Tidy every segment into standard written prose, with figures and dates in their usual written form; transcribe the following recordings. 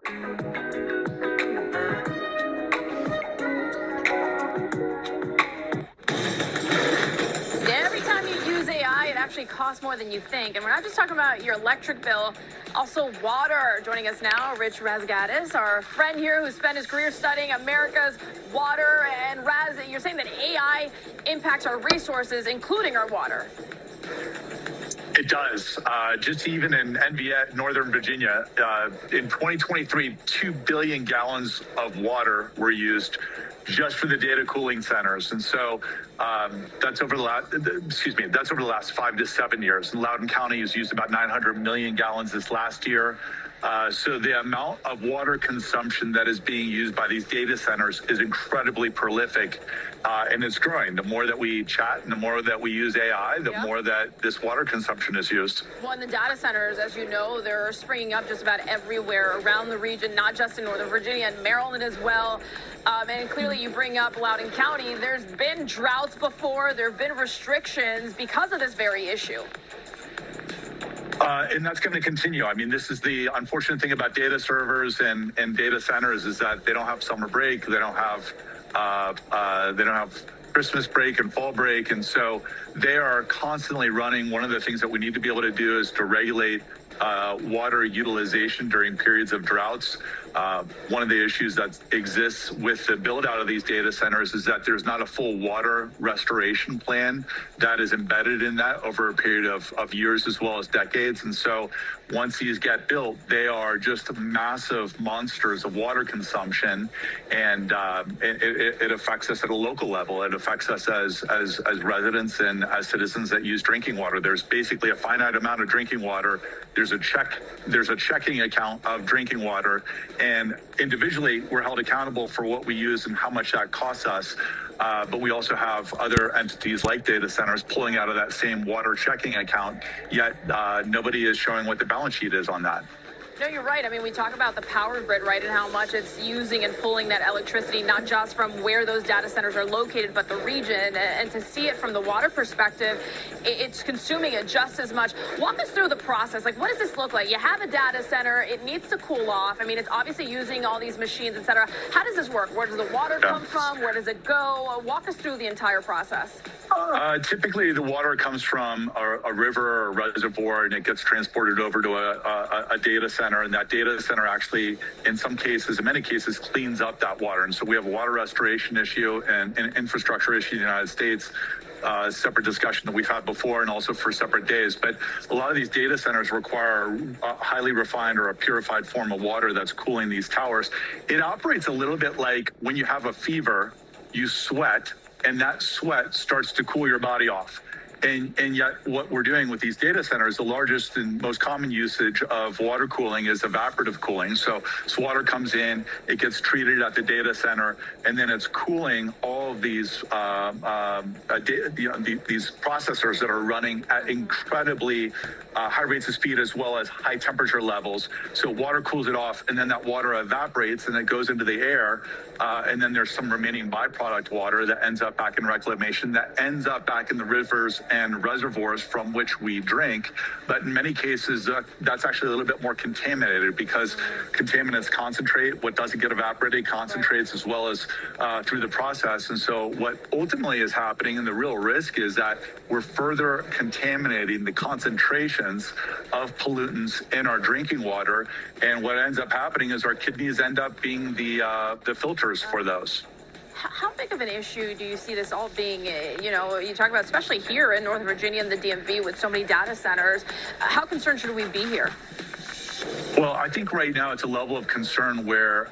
Every time you use AI, it actually costs more than you think. And we're not just talking about your electric bill, also water. Joining us now, Rich Razgaitis, our friend here who spent his career studying America's water. And Raz, you're saying that AI impacts our resources, including our water. It does. Just even in NVA, Northern Virginia, in 2023, 2 billion gallons of water were used just for the data cooling centers. And so that's over the last 5 to 7 years. And Loudoun County has used about 900 million gallons this last year. So the amount of water consumption that is being used by these data centers is incredibly prolific, and it's growing. The more that we chat and the more that we use AI, the more that this water consumption is used. Well, and the data centers, as you know, they're springing up just about everywhere around the region, not just in Northern Virginia and Maryland as well. And clearly you bring up Loudoun County. There's been droughts before. There have been restrictions because of this very issue. And that's going to continue. I mean, this is the unfortunate thing about data servers and data centers is that they don't have summer break. They don't have Christmas break and fall break. And so they are constantly running. One of the things that we need to be able to do is to regulate water utilization during periods of droughts. One of the issues that exists with the build out of these data centers is that there's not a full water restoration plan that is embedded in that over a period of years as well as decades. And so once these get built, they are just massive monsters of water consumption. And it affects us at a local level. It affects us as residents and as citizens that use drinking water. There's basically a finite amount of drinking water. There's a checking account of drinking water, and individually we're held accountable for what we use and how much that costs us. But we also have other entities like data centers pulling out of that same water checking account, yet nobody is showing what the balance sheet is on that. No, you're right. I mean, we talk about the power grid, right, and how much it's using and pulling that electricity, not just from where those data centers are located, but the region. And to see it from the water perspective, it's consuming it just as much. Walk us through the process. Like, what does this look like? You have a data center. It needs to cool off. I mean, it's obviously using all these machines, et cetera. How does this work? Where does the water come from? Where does it go? Walk us through the entire process. Typically, the water comes from a river or a reservoir, and it gets transported over to a data center. And that data center actually, in many cases, cleans up that water. And so we have a water restoration issue and an infrastructure issue in the United States. Separate discussion that we've had before and also for separate days. But a lot of these data centers require a highly refined or a purified form of water that's cooling these towers. It operates a little bit like when you have a fever, you sweat, and that sweat starts to cool your body off. And yet what we're doing with these data centers, the largest and most common usage of water cooling is evaporative cooling. So water comes in, it gets treated at the data center, and then it's cooling all of these these processors that are running at incredibly high rates of speed as well as high temperature levels. So water cools it off, and then that water evaporates and it goes into the air. And then there's some remaining byproduct water that ends up back in reclamation, that ends up back in the rivers and reservoirs from which we drink. But in many cases, that's actually a little bit more contaminated because contaminants concentrate. What doesn't get evaporated concentrates as well as through the process. And so what ultimately is happening, and the real risk, is that we're further contaminating the concentrations of pollutants in our drinking water. And what ends up happening is our kidneys end up being the filters for those. How big of an issue do you see this all being? You talk about, especially here in Northern Virginia and the DMV with so many data centers. How concerned should we be here? Well, I think right now it's a level of concern where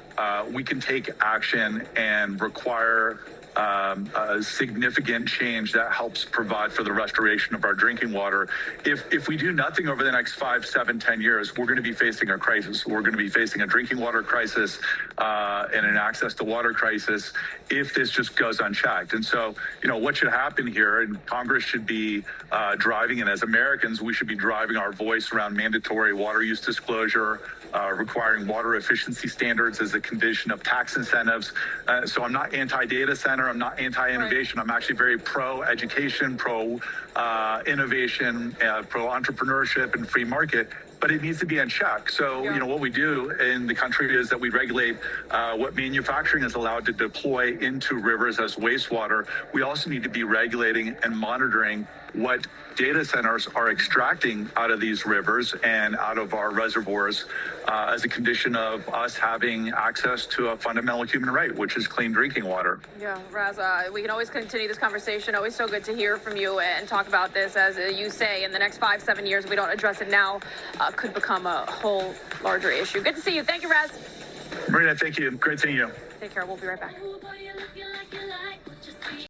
we can take action and require a significant change that helps provide for the restoration of our drinking water. If we do nothing over the next 5, 7, 10 years, we're going to be facing a crisis. We're going to be facing a drinking water crisis and an access to water crisis if this just goes unchecked. And so, what should happen here, and Congress should be driving, and as Americans, we should be driving our voice around mandatory water use disclosure, requiring water efficiency standards as a condition of tax incentives. So I'm not anti-data center. I'm not anti-innovation. I'm actually very pro-education, pro-innovation, pro-entrepreneurship and free market. but it needs to be in check. So, what we do in the country is that we regulate what manufacturing is allowed to deploy into rivers as wastewater. We also need to be regulating and monitoring what data centers are extracting out of these rivers and out of our reservoirs as a condition of us having access to a fundamental human right, which is clean drinking water. Yeah, Raz, we can always continue this conversation. Always so good to hear from you and talk about this. As you say, in the next 5-7 years, if we don't address it now, could become a whole larger issue. Good to see you. Thank you, Raz. Marina, thank you. Great seeing you. Take care. We'll be right back.